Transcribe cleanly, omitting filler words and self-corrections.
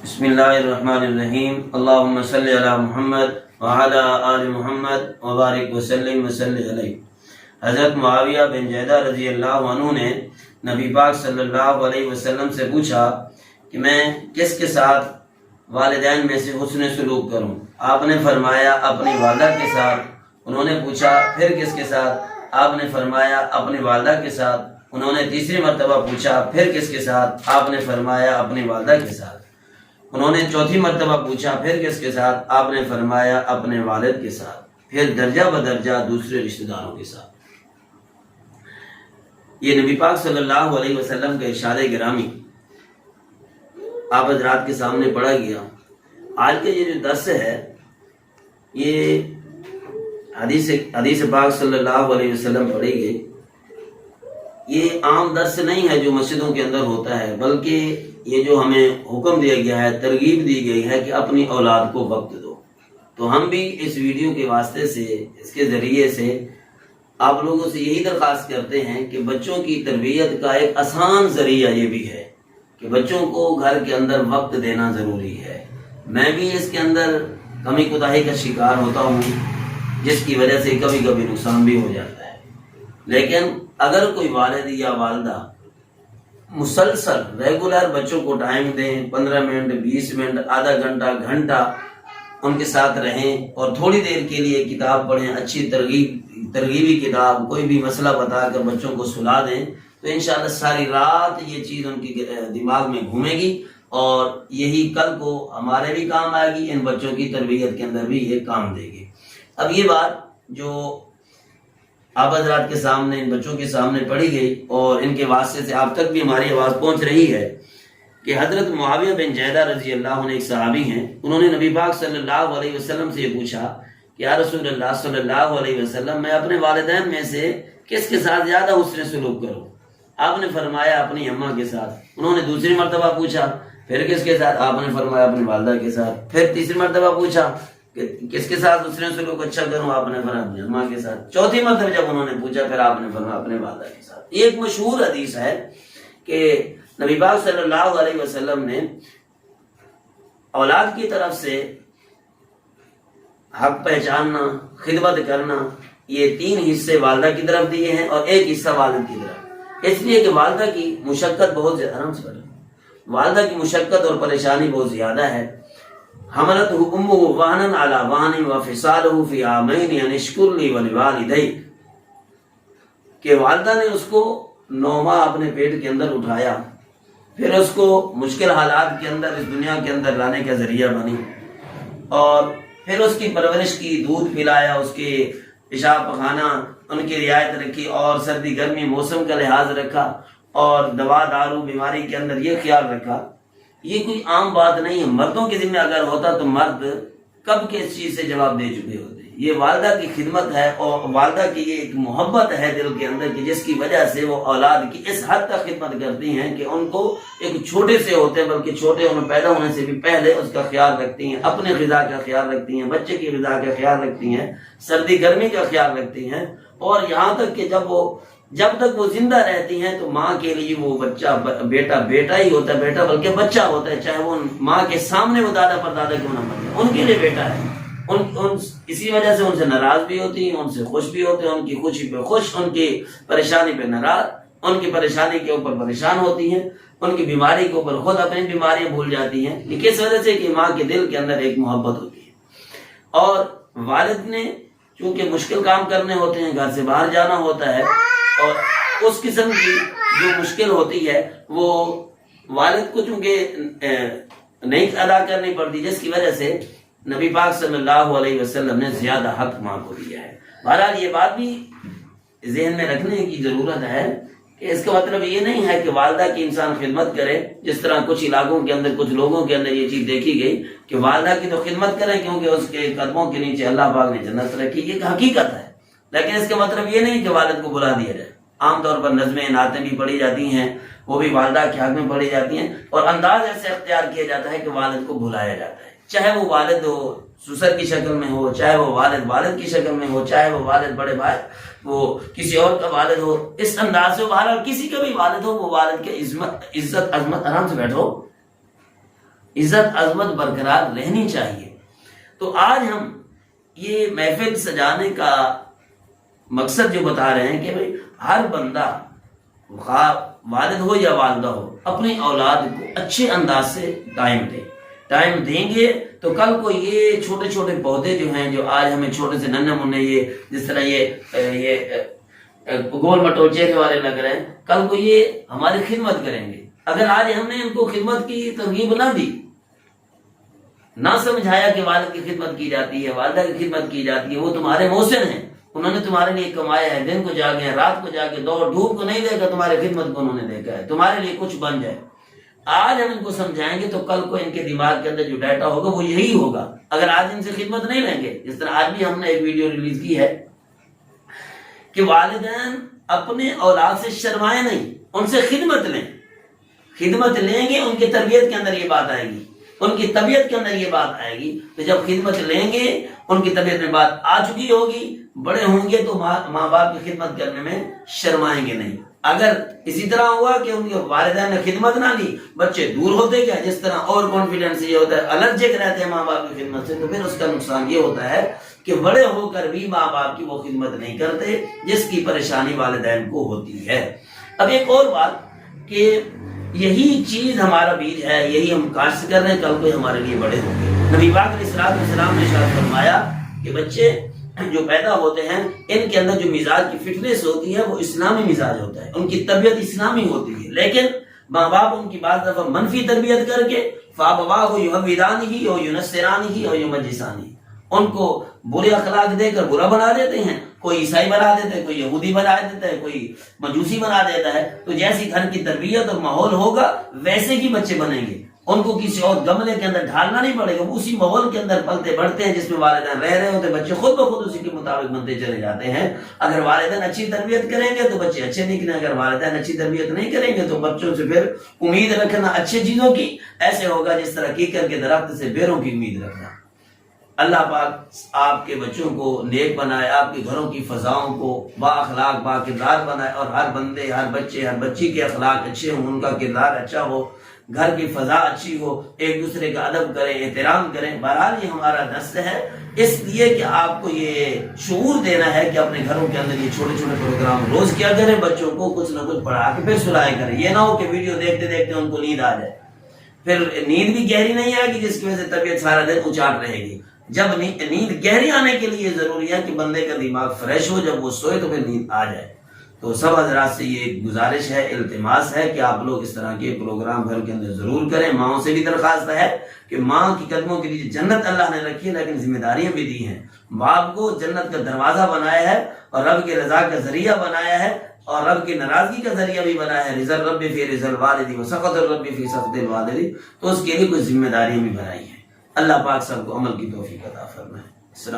بسم اللہ الرحمن الرحیم اللہم صلی علی محمد وعلی آل محمد وبارک وسلم علیہ۔ حضرت معاویہ بن جہدہ رضی اللہ عنہ نے نبی پاک صلی اللہ علیہ وسلم سے پوچھا کہ میں کس کے ساتھ والدین میں سے حسن سلوک کروں؟ آپ نے فرمایا اپنی والدہ کے ساتھ۔ انہوں نے پوچھا پھر کس کے ساتھ؟ آپ نے فرمایا اپنی والدہ کے ساتھ۔ انہوں نے تیسری مرتبہ پوچھا پھر کس کے ساتھ؟ آپ نے فرمایا اپنی والدہ کے ساتھ۔ انہوں نے چوتھی مرتبہ پوچھا پھر کس کے ساتھ؟ آپ نے فرمایا اپنے والد کے ساتھ، پھر درجہ بدرجہ دوسرے رشتہ داروں کے ساتھ۔ یہ نبی پاک صلی اللہ علیہ وسلم کا ارشاد گرامی آپ حضرات کے سامنے پڑھا گیا۔ آج کا یہ جو درس ہے یہ حدیث پاک صلی اللہ علیہ وسلم پڑھی گئی۔ یہ عام درس نہیں ہے جو مسجدوں کے اندر ہوتا ہے، بلکہ یہ جو ہمیں حکم دیا گیا ہے، ترغیب دی گئی ہے کہ اپنی اولاد کو وقت دو۔ تو ہم بھی اس ویڈیو کے واسطے سے، اس کے ذریعے سے آپ لوگوں سے یہی درخواست کرتے ہیں کہ بچوں کی تربیت کا ایک آسان ذریعہ یہ بھی ہے کہ بچوں کو گھر کے اندر وقت دینا ضروری ہے۔ میں بھی اس کے اندر کمی کوتاہی کا شکار ہوتا ہوں، جس کی وجہ سے کبھی کبھی نقصان بھی ہو جاتا ہے، لیکن اگر کوئی والد یا والدہ مسلسل ریگولر بچوں کو ٹائم دیں، 15 منٹ 20 منٹ آدھا گھنٹہ گھنٹا ان کے ساتھ رہیں اور تھوڑی دیر کے لیے کتاب پڑھیں، اچھی ترغیبی کتاب، کوئی بھی مسئلہ بتا کر بچوں کو سلا دیں، تو انشاءاللہ ساری رات یہ چیز ان کی دماغ میں گھومے گی اور یہی کل کو ہمارے بھی کام آئے گی، ان بچوں کی تربیت کے اندر بھی یہ کام دے گی۔ اب یہ بات جو آپ حضرات کے سامنے، ان بچوں کے سامنے پڑھی گئی اور ان کے واسطے سے آپ تک بھی ہماری آواز پہنچ رہی ہے کہ حضرت معاویہ بن جہدہ رضی اللہ عنہ ایک صحابی ہیں، انہوں نے نبی پاک صلی اللہ علیہ وسلم سے یہ پوچھا کہ یا رسول اللہ صلی اللہ علیہ وسلم، میں اپنے والدین میں سے کس کے ساتھ زیادہ حسن سلوک کروں؟ آپ نے فرمایا اپنی اماں کے ساتھ۔ انہوں نے دوسری مرتبہ پوچھا پھر کس کے ساتھ؟ آپ نے فرمایا اپنی والدہ کے ساتھ۔ پھر تیسری مرتبہ پوچھا کہ کس کے ساتھ دوسرے سلوک اچھا کروں؟ آپ نے فرمایا اپنی اماں کے ساتھ۔ چوتھی مرتبہ جب انہوں نے پوچھا پھر آپ نے فرمایا اپنے والدہ کے ساتھ۔ یہ ایک مشہور حدیث ہے کہ نبی پاک صلی اللہ علیہ وسلم نے اولاد کی طرف سے حق پہچاننا، خدمت کرنا، یہ 3 حصے والدہ کی طرف دیے ہیں اور 1 حصہ والد کی طرف، اس لیے کہ والدہ کی مشقت بہت زیادہ، والدہ کی مشقت اور پریشانی بہت زیادہ ہے۔ حملت امہ وہنا علی وہن وفصالہ فی عامین ان اشکر لی ولوالدیک، کہ والدہ نے اس کو 9 ماہ اپنے پیٹ کے اندر اٹھایا، پھر اس کو مشکل حالات کے اندر اس دنیا کے اندر لانے کا ذریعہ بنی، اور پھر اس کی پرورش کی، دودھ پلایا، اس کے پیشاب پخانہ ان کی رعایت رکھی اور سردی گرمی موسم کا لحاظ رکھا اور دوا دارو بیماری کے اندر یہ خیال رکھا۔ یہ کوئی عام بات نہیں ہے، مردوں کے ذمہ اگر ہوتا تو مرد کب کے اس چیز سے جواب دے چکے ہوتے۔ یہ والدہ کی خدمت ہے اور والدہ کی یہ ایک محبت ہے دل کے اندر کہ جس کی وجہ سے وہ اولاد کی اس حد تک خدمت کرتی ہیں کہ ان کو ایک چھوٹے سے ہوتے ہیں، بلکہ چھوٹے انہیں پیدا ہونے سے بھی پہلے اس کا خیال رکھتی ہیں، اپنے غذا کا خیال رکھتی ہیں، بچے کی غذا کا خیال رکھتی ہیں، سردی گرمی کا خیال رکھتی ہیں، اور یہاں تک کہ جب تک وہ زندہ رہتی ہیں تو ماں کے لیے وہ بچہ بیٹا ہی ہوتا ہے، بیٹا بلکہ بچہ ہوتا ہے، چاہے وہ ماں کے سامنے وہ دادا پر دادا کیوں نہ بن جائے، ان کے لیے بیٹا ہے۔ اسی وجہ سے ان سے ناراض بھی ہوتی ہیں، ان سے خوش بھی ہوتے ہیں، ان کی خوشی پہ خوش، ان کی پریشانی پہ ناراض، ان کی پریشانی کے اوپر پریشان ہوتی ہیں، ان کی بیماری کے اوپر خود اپنی بیماریاں بھول جاتی ہیں۔ یہ کس وجہ سے کہ ماں کے دل کے اندر ایک محبت ہوتی ہے۔ اور والد نے چونکہ مشکل کام کرنے ہوتے ہیں، گھر سے باہر جانا ہوتا ہے، اور اس قسم کی جو مشکل ہوتی ہے وہ والد کو چونکہ نہیں ادا کرنی پڑتی، جس کی وجہ سے نبی پاک صلی اللہ علیہ وسلم نے زیادہ حق ماں کو دیا ہے۔ بہرحال یہ بات بھی ذہن میں رکھنے کی ضرورت ہے کہ اس کا مطلب یہ نہیں ہے کہ والدہ کی انسان خدمت کرے، جس طرح کچھ علاقوں کے اندر، کچھ لوگوں کے اندر یہ چیز دیکھی گئی کہ والدہ کی تو خدمت کریں کیونکہ اس کے قدموں کے نیچے اللہ پاک نے جنت رکھی، یہ حقیقت ہے، لیکن اس کا مطلب یہ نہیں کہ والد کو بلا دیا جائے۔ عام طور پر نظمیں نعتیں بھی پڑھی جاتی ہیں، وہ بھی والدہ کے حق میں پڑھی جاتی ہیں، اور انداز ایسے اختیار کیا جاتا ہے کہ والد کو بلایا جاتا ہے، چاہے وہ والد ہو سسر کی شکل میں ہو، چاہے وہ والد کی شکل میں ہو، چاہے وہ والد بڑے بھائی وہ کسی اور کا والد ہو، اس انداز سے بہرحال کسی کا بھی والد ہو، وہ والد کے عزت عظمت آرام سے بیٹھو، عزت عظمت برقرار رہنی چاہیے۔ تو آج ہم یہ محفل سجانے کا مقصد جو بتا رہے ہیں کہ بھئی ہر بندہ خواہ والد ہو یا والدہ ہو اپنی اولاد کو اچھے انداز سے ٹائم دیں گے تو کل کو یہ چھوٹے چھوٹے پودے جو ہیں جو آج ہمیں چھوٹے سے ننھے منھے یہ جس طرح یہ گول مٹول چہرے والے لگ رہے ہیں، کل کو یہ ہماری خدمت کریں گے۔ اگر آج ہم نے ان کو خدمت کی ترغیب نہ دی، نہ سمجھایا کہ والد کی خدمت کی جاتی ہے، والدہ کی خدمت کی جاتی ہے، وہ تمہارے محسن ہیں، انہوں نے تمہارے لیے کمایا ہے، دن کو جاگے ہیں، رات کو جاگے، دوڑ دھوپ کو نہیں دیکھا، تمہاری خدمت کو انہوں نے دیکھا ہے، تمہارے لیے کچھ بن جائے۔ آج ہم ان کو سمجھائیں گے تو کل کو ان کے دماغ کے اندر جو ڈیٹا ہوگا وہ یہی ہوگا۔ اگر آج ان سے خدمت نہیں لیں گے، جس طرح آج بھی ہم نے ایک ویڈیو ریلیز کی ہے کہ والدین اپنے اولاد سے شرمائے نہیں، ان سے خدمت لیں گے، ان کی تربیت کے اندر یہ بات آئے گی، ان کی طبیعت کے اندر یہ بات آئے گی۔ تو جب خدمت لیں گے، ان کی طبیعت میں بات آ چکی ہوگی، بڑے ہوں گے تو ماں باپ کی خدمت کرنے میں شرمائیں گے نہیں۔ اگر اسی طرح ہوا کہ ان کے والدین نے خدمت نہ لی، بچے دور ہوتے گئے، جس طرح اوور کانفیڈنس یہ ہوتا ہے، الرجک رہتے ہیں ماں باپ کی خدمت سے، تو پھر اس کا نقصان یہ ہوتا ہے کہ بڑے ہو کر بھی ماں باپ کی وہ خدمت نہیں کرتے جس کی پریشانی والدین کو ہوتی ہے۔ اب ایک اور بات کہ یہی چیز ہمارا بیج ہے، یہی ہم کاشت کر رہے ہیں، کل کو ہمارے لیے بڑے ہوں گے۔ نبی پاک علیہ السلام نے ارشاد فرمایا کہ بچے جو پیدا ہوتے ہیں ان کے اندر جو مزاج کی فٹنس ہوتی ہے وہ اسلامی مزاج ہوتا ہے، ان کی طبیعت اسلامی ہوتی ہے، لیکن ماں باپ ان کی بعض دفعہ منفی تربیت کر کے فَأَبَوَاهُ يُهَوِّدَانِهِ أَوْ يُنَصِّرَانِهِ أَوْ يُمَجِّسَانِهِ، ان کو برے اخلاق دے کر برا بنا دیتے ہیں، کوئی عیسائی بنا دیتا ہے، کوئی یہودی بنا دیتا ہے، کوئی مجوسی بنا دیتا ہے۔ تو جیسی گھر کی تربیت اور ماحول ہوگا ویسے ہی بچے بنیں گے، ان کو کسی اور گملے کے اندر ڈھالنا نہیں پڑے گا، وہ اسی ماحول کے اندر پلتے بڑھتے ہیں جس میں والدین رہ رہے ہوتے ہیں، بچے خود بخود اسی کے مطابق بنتے چلے جاتے ہیں۔ اگر والدین اچھی تربیت کریں گے تو بچے اچھے نکلیں، اگر والدین اچھی تربیت نہیں کریں گے تو بچوں سے پھر امید رکھنا اچھی چیزوں کی ایسے ہوگا جس طرح کیکر کے درخت سے بیروں کی امید رکھنا۔ اللہ پاک آپ کے بچوں کو نیک بنائے، آپ کے گھروں کی فضاؤں کو با اخلاق با کردار بنائے، اور ہر بندے ہر بچے ہر بچی کے اخلاق اچھے ہوں، ان کا کردار اچھا ہو، گھر کی فضا اچھی ہو، ایک دوسرے کا ادب کریں، احترام کریں۔ بہرحال یہ ہمارا درس ہے اس لیے کہ آپ کو یہ شعور دینا ہے کہ اپنے گھروں کے اندر یہ چھوٹے چھوٹے پروگرام روز کیا کریں، بچوں کو کچھ نہ کچھ پڑھا کے پھر سلائے کریں۔ یہ نہ ہو کہ ویڈیو دیکھتے دیکھتے ان کو نیند آ جائے، پھر نیند بھی گہری نہیں آئے گی جس کی وجہ سے طبیعت سارا دن اچاٹ رہے گی۔ جب نیند گہری آنے کے لیے ضروری ہے کہ بندے کا دماغ فریش ہو، جب وہ سوئے تو پھر نیند آ جائے۔ تو سب حضرات سے یہ گزارش ہے، التماس ہے کہ آپ لوگ اس طرح کے پروگرام گھر کے اندر ضرور کریں۔ ماؤں سے بھی درخواست ہے کہ ماں کی قدموں کے لیے جنت اللہ نے رکھی ہے لیکن ذمہ داریاں بھی دی ہیں۔ باپ کو جنت کا دروازہ بنایا ہے اور رب کے رضا کا ذریعہ بنایا ہے اور رب کی ناراضگی کا ذریعہ بھی بنایا ہے۔ رضا الرب فی رضا الوالد وسخط الرب فی سخط الوالد، تو اس کے لیے کچھ ذمہ داریاں بھی بنائی ہیں۔ اللہ پاک سب کو عمل کی توفیق عطا فرمائے۔ السلام